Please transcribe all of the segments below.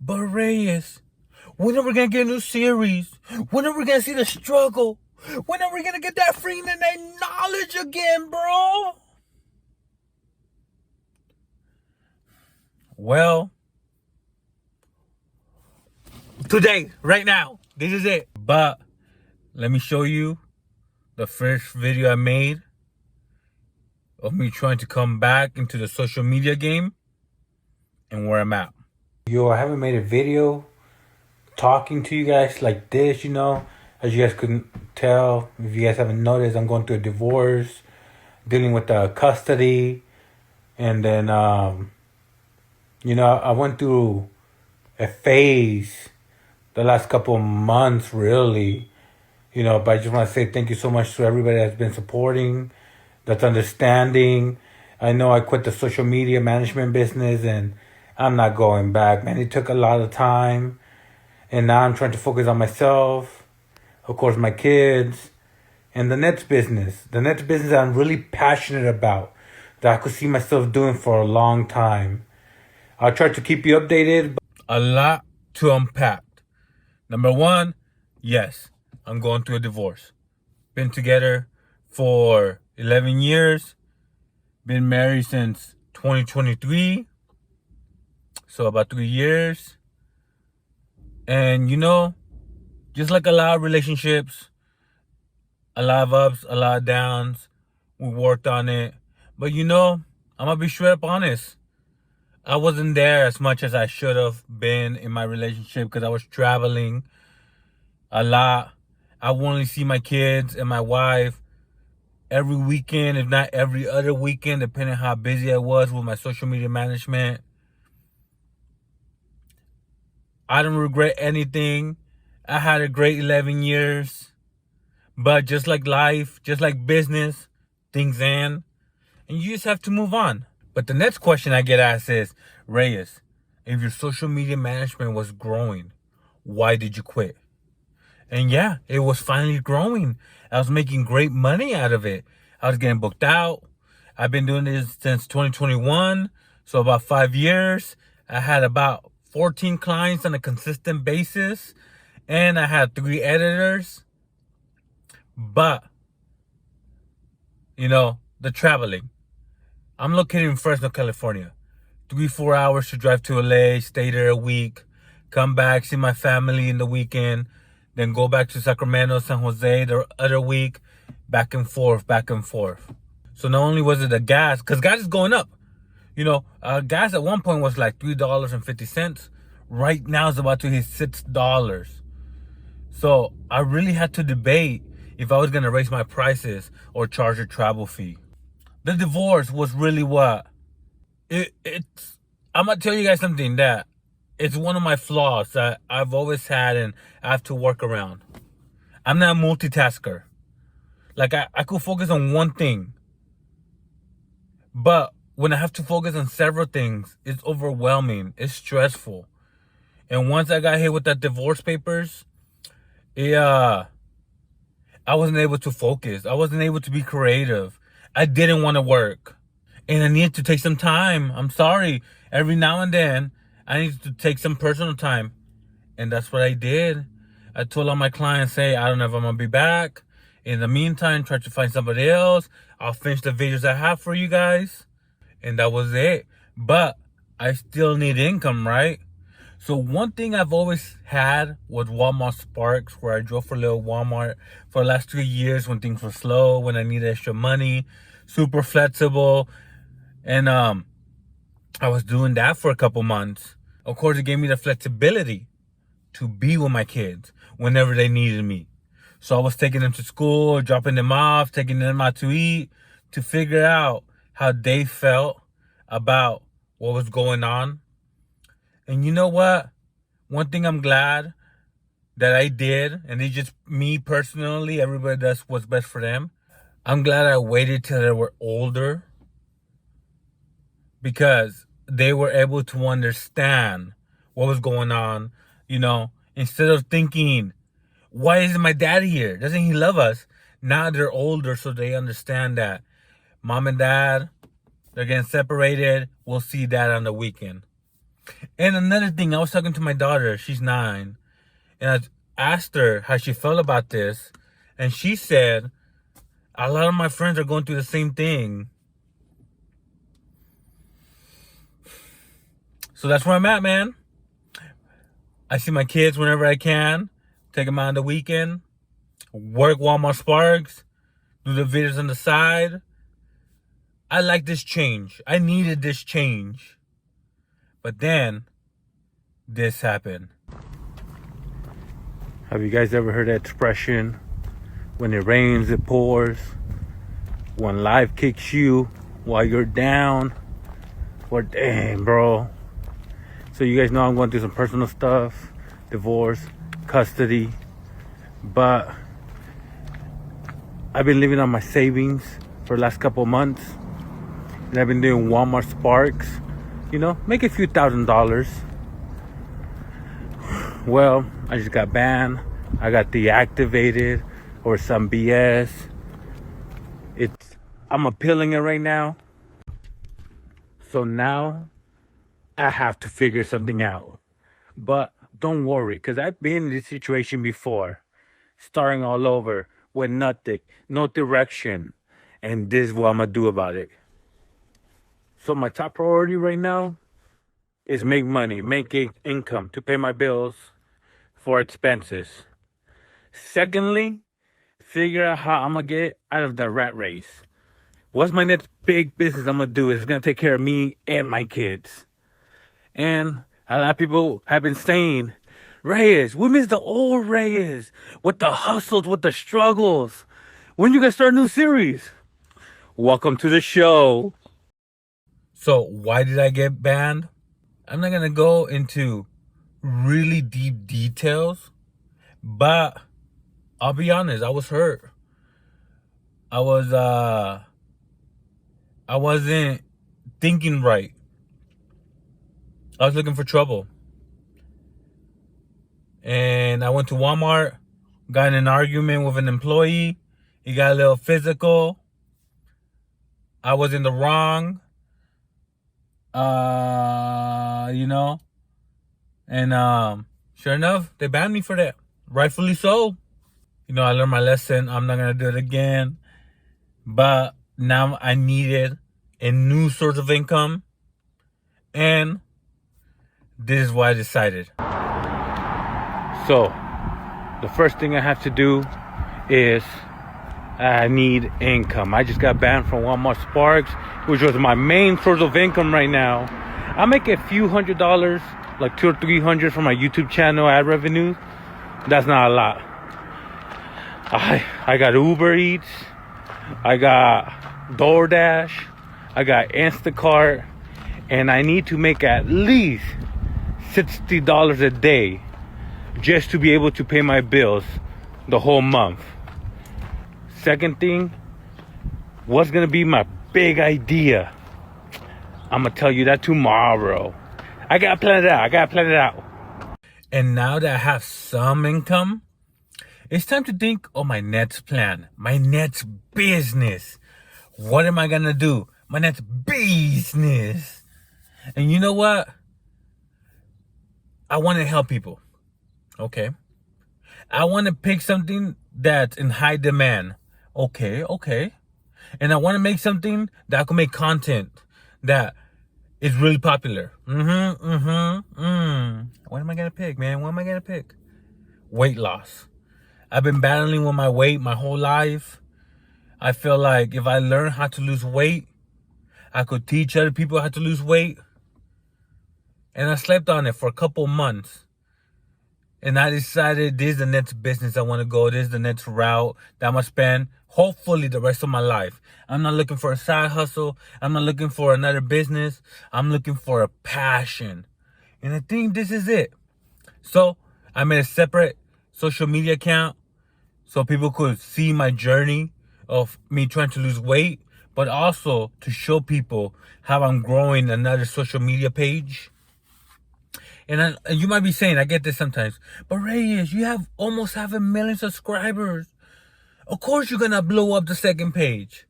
But Reyes, when are we gonna get a new series? When are we gonna see the struggle? When are we gonna get that freedom and that knowledge again, bro? Well, today, right now, this is it. But let me show you the first video I made of me trying to come back into the social media game and where I'm at. Yo, I haven't made a video talking to you guys like this, as you guys couldn't tell. If you guys haven't noticed, I'm going through a divorce, dealing with custody, and then I went through a phase the last couple of months, really, but I just want to say thank you so much to everybody that's been supporting, that's understanding. I know I quit the social media management business and I'm not going back, man. It took a lot of time, and now I'm trying to focus on myself, of course, my kids, and the next business. The next business that I'm really passionate about, that I could see myself doing for a long time. I'll try to keep you updated. A lot to unpack. Number one, yes, I'm going through a divorce. Been together for 11 years. Been married since 2023. So about 3 years. And just like a lot of relationships, a lot of ups, a lot of downs, we worked on it. But I'm going to be straight up honest. I wasn't there as much as I should have been in my relationship because I was traveling a lot. I would only see my kids and my wife every weekend, if not every other weekend, depending on how busy I was with my social media management. I don't regret anything. I had a great 11 years. But just like life, just like business, things end. And you just have to move on. But the next question I get asked is, Reyes, if your social media management was growing, why did you quit? And yeah, it was finally growing. I was making great money out of it. I was getting booked out. I've been doing this since 2021. So about 5 years. I had about 14 clients on a consistent basis. And I had 3 editors. But, the traveling. I'm located in Fresno, California. 3-4 hours to drive to LA, stay there a week, come back, see my family in the weekend, then go back to Sacramento, San Jose the other week, back and forth. So not only was it the gas, because gas is going up. Gas at one point was like $3.50. Right now it's about to hit $6. So I really had to debate if I was going to raise my prices or charge a travel fee. The divorce was really what? I'm going to tell you guys something that it's one of my flaws that I've always had and I have to work around. I'm not a multitasker. Like I could focus on one thing. But when I have to focus on several things, it's overwhelming. It's stressful. And once I got hit with that divorce papers, I wasn't able to focus. I wasn't able to be creative. I didn't want to work. And I needed to take some time. I'm sorry. Every now and then, I need to take some personal time. And that's what I did. I told all my clients, hey, I don't know if I'm going to be back. In the meantime, try to find somebody else. I'll finish the videos I have for you guys. And that was it. But I still need income, right? So one thing I've always had was Walmart Sparks, where I drove for little Walmart for the last 3 years when things were slow, when I needed extra money, super flexible. And I was doing that for a couple months. Of course, it gave me the flexibility to be with my kids whenever they needed me. So I was taking them to school, dropping them off, taking them out to eat, to figure out how they felt about what was going on. And you know what? One thing I'm glad that I did, and it's just me personally, everybody does what's best for them. I'm glad I waited till they were older, because they were able to understand what was going on, instead of thinking, why isn't my dad here? Doesn't he love us? Now they're older, so they understand that mom and dad, they're getting separated. We'll see dad on the weekend. And another thing, I was talking to my daughter, she's 9, and I asked her how she felt about this, and she said, a lot of my friends are going through the same thing. So that's where I'm at, man. I see my kids whenever I can, take them out on the weekend, work Walmart Sparks, do the videos on the side. I like this change. I needed this change. But then, this happened. Have you guys ever heard that expression? When it rains, it pours. When life kicks you while you're down. Well, damn, bro. So you guys know I'm going through some personal stuff. Divorce, custody. But I've been living on my savings for the last couple of months. And I've been doing Walmart Sparks. You know, make a few $1,000s. Well, I just got banned. I got deactivated or some BS. I'm appealing it right now. So now I have to figure something out. But don't worry, because I've been in this situation before. Starting all over with nothing, no direction. And this is what I'm going to do about it. So my top priority right now is make money, make income to pay my bills for expenses. Secondly, figure out how I'm going to get out of the rat race. What's my next big business I'm going to do? It's going to take care of me and my kids. And a lot of people have been saying, Reyes, we miss the old Reyes with the hustles, with the struggles. When you guys start a new series? Welcome to the show. So why did I get banned? I'm not going to go into really deep details, but I'll be honest, I was hurt. I wasn't thinking right. I was looking for trouble. And I went to Walmart, got in an argument with an employee. He got a little physical. I was in the wrong. You know. And sure enough, they banned me for that. Rightfully so. You know, I learned my lesson. I'm not going to do it again. But now I needed a new source of income. And this is what I decided. So, the first thing I have to do is I need income. I just got banned from Walmart Sparks, which was my main source of income right now. I make a few $100s, like $200 or $300 from my YouTube channel ad revenue. That's not a lot. I got Uber Eats, I got DoorDash, I got Instacart, and I need to make at least $60 a day just to be able to pay my bills the whole month. Second thing, what's gonna be my big idea? I'm gonna tell you that tomorrow. I gotta plan it out. And now that I have some income, it's time to think of my next plan, my next business. What am I gonna do? My next business. And you know what? I want to help people. Okay. I want to pick something that's in high demand. Okay. And I want to make something that I can make content that is really popular. What am I going to pick, man? What am I going to pick? Weight loss. I've been battling with my weight my whole life. I feel like if I learn how to lose weight, I could teach other people how to lose weight. And I slept on it for a couple months. And I decided this is the next business I want to go. This is the next route that I'm going to spend, hopefully, the rest of my life. I'm not looking for a side hustle. I'm not looking for another business. I'm looking for a passion. And I think this is it. So I made a separate social media account so people could see my journey of me trying to lose weight, but also to show people how I'm growing another social media page. And you might be saying, I get this sometimes, but Reyes, you have almost 500,000 subscribers. Of course you're going to blow up the second page.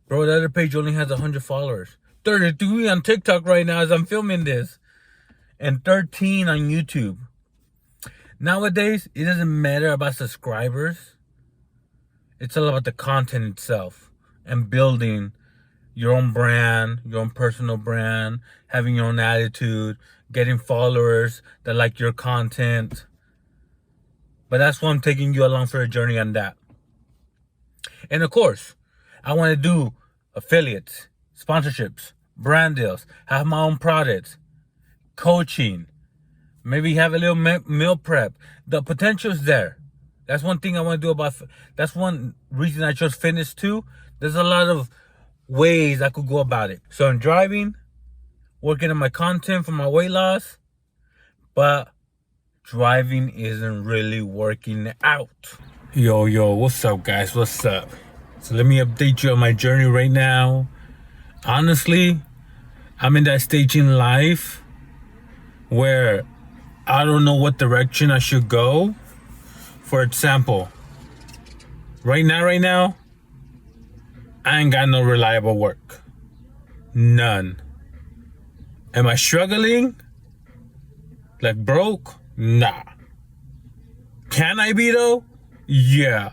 Bro, the other page only has 100 followers. 33 on TikTok right now as I'm filming this. and 13 on YouTube. Nowadays, it doesn't matter about subscribers. It's all about the content itself and building your own brand, your own personal brand, having your own attitude, getting followers that like your content. But that's why I'm taking you along for a journey on that. And of course, I want to do affiliates, sponsorships, brand deals, have my own products, coaching, maybe have a little meal prep. The potential is there. That's one thing I want to do about, that's one reason I chose fitness too. There's a lot of ways I could go about it. So I'm driving, working on my content for my weight loss, but driving isn't really working out. Yo, what's up, guys? What's up? So let me update you on my journey right now. Honestly, I'm in that stage in life where I don't know what direction I should go. For example, right now, I ain't got no reliable work. None. Am I struggling? Like broke? Nah. Can I be though? Yeah.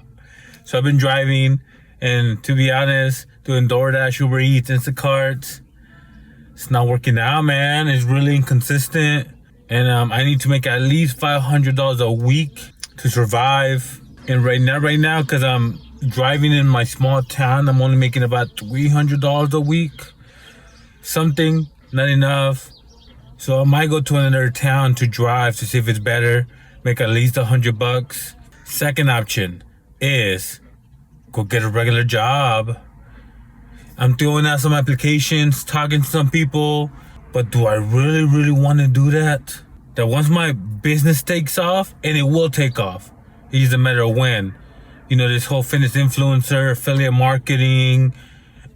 So I've been driving, and to be honest, doing DoorDash, Uber Eats, Instacart. It's not working out, man. It's really inconsistent. And I need to make at least $500 a week to survive. And right now, because I'm driving in my small town, I'm only making about $300 a week. Something, not enough. So I might go to another town to drive to see if it's better. Make at least $100. Second option is go get a regular job. I'm throwing out some applications, talking to some people, but do I really want to do that? That once my business takes off, and it will take off, it's just a matter of when. You know, this whole fitness influencer, affiliate marketing,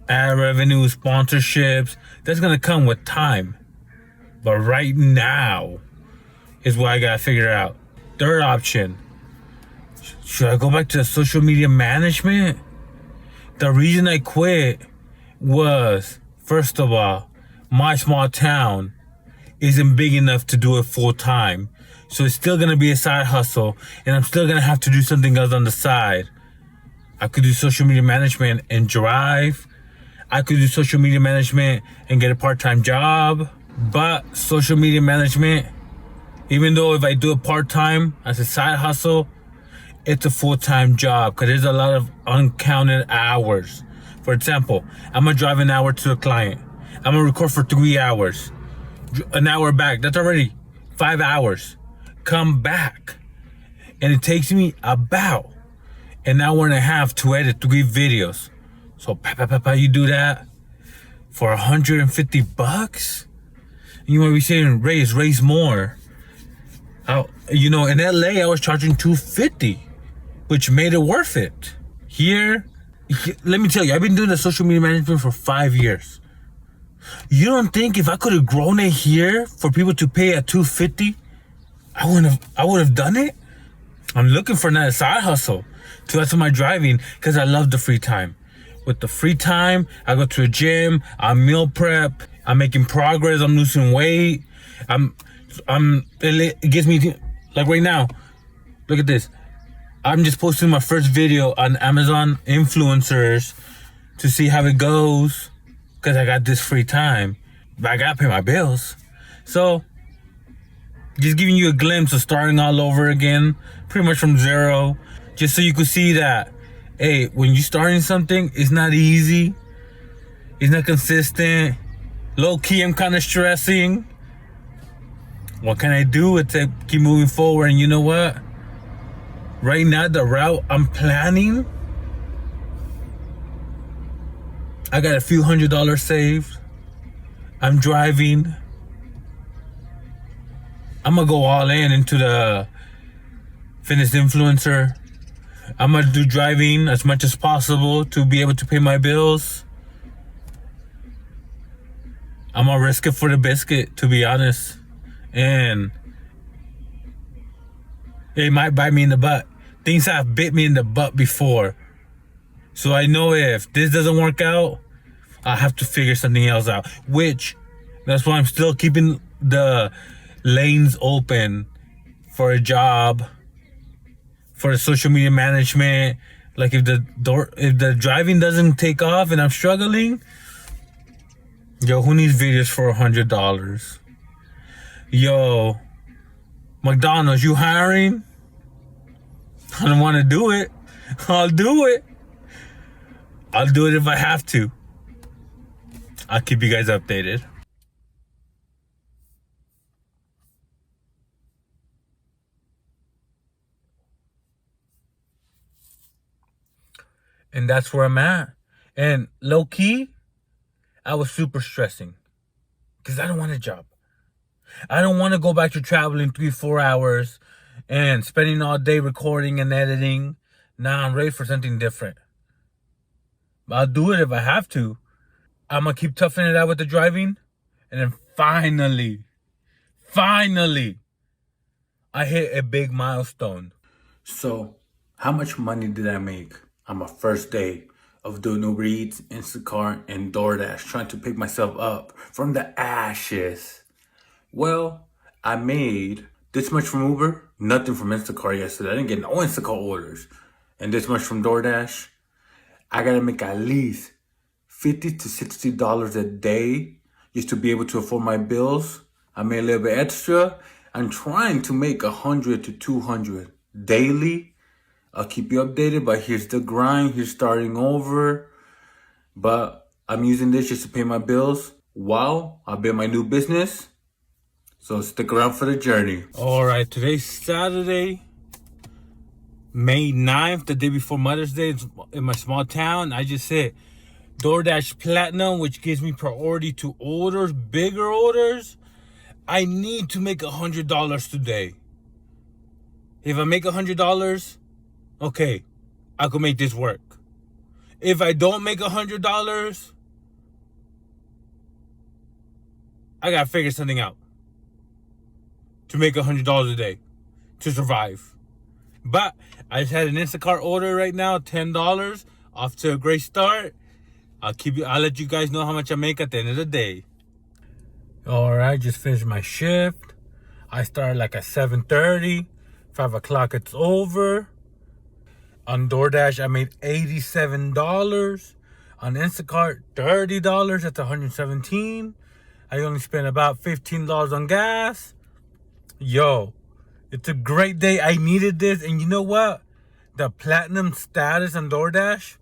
ad revenue, sponsorships, that's gonna come with time. But right now is what I gotta figure out. Third option, should I go back to social media management? The reason I quit was, first of all, my small town isn't big enough to do it full time. So it's still gonna be a side hustle, and I'm still gonna have to do something else on the side. I could do social media management and drive. I could do social media management and get a part-time job. But social media management, even though if I do it part-time as a side hustle, it's a full-time job because there's a lot of uncounted hours. For example, I'm gonna drive an hour to a client. I'm gonna record for 3 hours. An hour back, that's already 5 hours. Come back. And it takes me about an hour and a half to edit 3 videos. So you do that for $150? You might be saying, raise more. You know, in LA, I was charging $250, which made it worth it. Here, let me tell you, I've been doing the social media management for 5 years. You don't think if I could have grown it here for people to pay at $250, I would have done it? I'm looking for another side hustle to add to my driving because I love the free time. With the free time, I go to a gym, I meal prep, I'm making progress, I'm losing weight. It gets me, like right now, look at this. I'm just posting my first video on Amazon influencers to see how it goes because I got this free time, but I gotta pay my bills. So, just giving you a glimpse of starting all over again, pretty much from zero, just so you could see that, hey, when you're starting something, it's not easy, it's not consistent, low-key, I'm kind of stressing. What can I do? It's to keep moving forward, and you know what? Right now, the route I'm planning, I got a few $100s saved. I'm driving. I'm gonna go all in into the fitness influencer. I'm gonna do driving as much as possible to be able to pay my bills. I'm gonna risk it for the biscuit, to be honest. And it might bite me in the butt. Things have bit me in the butt before. So I know if this doesn't work out, I have to figure something else out. Which, that's why I'm still keeping the lanes open for a job, for social media management. Like if the driving doesn't take off and I'm struggling, yo, who needs videos for $100? Yo, McDonald's, you hiring? I don't want to do it. I'll do it. I'll do it if I have to. I'll keep you guys updated. And that's where I'm at. And low key, I was super stressing because I don't want a job. I don't want to go back to traveling 3-4 hours and spending all day recording and editing. Now I'm ready for something different. I'll do it if I have to. I'm going to keep toughing it out with the driving. And then finally, I hit a big milestone. So, how much money did I make on my first day of doing Uber Eats, Instacart, and DoorDash, trying to pick myself up from the ashes? Well, I made this much from Uber, nothing from Instacart yesterday. I didn't get no Instacart orders. And this much from DoorDash. I gotta make at least $50 to $60 a day just to be able to afford my bills. I made a little bit extra. I'm trying to make 100 to 200 daily. I'll keep you updated, but here's the grind. Here's starting over. But I'm using this just to pay my bills while I build my new business. So stick around for the journey. All right, today's Saturday, May 9th, the day before Mother's Day. It's in my small town. I just hit DoorDash Platinum, which gives me priority to orders, bigger orders. I need to make $100 today. If I make $100, okay, I could make this work. If I don't make $100, I gotta figure something out to make $100 a day to survive. But I just had an Instacart order right now, $10, off to a great start. I'll let you guys know how much I make at the end of the day. All right, just finished my shift. I started like at 7:30. 5 o'clock, it's over. On DoorDash, I made $87. On Instacart, $30. That's $117. I only spent about $15 on gas. Yo, it's a great day. I needed this. And you know what? The platinum status on DoorDash,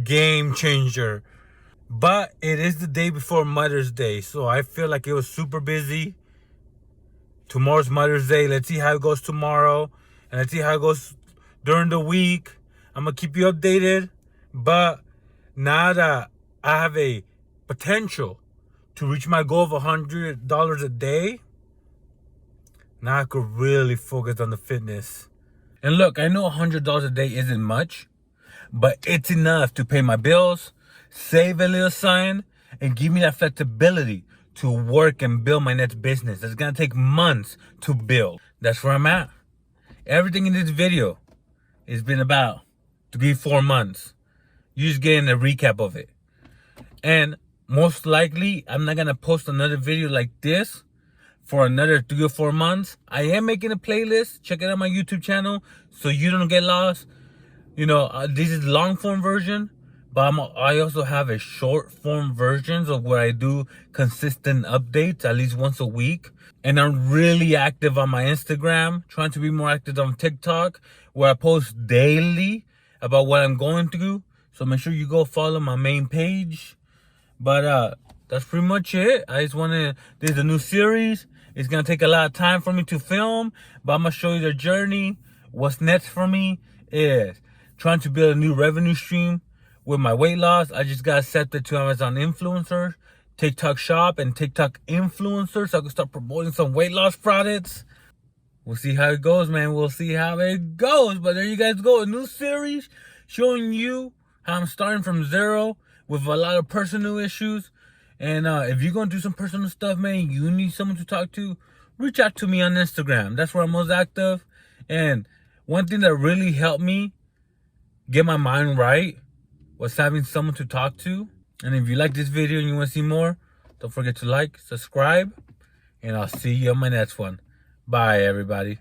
game changer. But it is the day before Mother's Day, so I feel like it was super busy. Tomorrow's Mother's Day. Let's see how it goes tomorrow. And let's see how it goes during the week. I'm going to keep you updated. But now that I have a potential to reach my goal of $100 a day, now I could really focus on the fitness. And look, I know $100 a day isn't much, but it's enough to pay my bills, save a little sign, and give me that flexibility to work and build my next business. It's gonna take months to build. That's where I'm at. Everything in this video has been about 3-4 months. You're just getting a recap of it. And most likely, I'm not gonna post another video like this for another 3 or 4 months. I am making a playlist. Check it out on my YouTube channel so you don't get lost. You know, this is long form version, but I also have a short form versions of where I do consistent updates at least once a week. And I'm really active on my Instagram, trying to be more active on TikTok, where I post daily about what I'm going through. So make sure you go follow my main page. But that's pretty much it. I just this is a new series. It's gonna take a lot of time for me to film, but I'm gonna show you the journey. What's next for me is trying to build a new revenue stream with my weight loss. I just got accepted to Amazon influencers, TikTok shop, and TikTok influencers, so I can start promoting some weight loss products. We'll see how it goes, man. We'll see how it goes. But there you guys go. A new series showing you how I'm starting from zero with a lot of personal issues. And if you're going to do some personal stuff, man, you need someone to talk to, reach out to me on Instagram. That's where I'm most active. And one thing that really helped me get my mind right was having someone to talk to. And if you like this video and you want to see more, don't forget to like, subscribe, And I'll see you on my next one. Bye, everybody.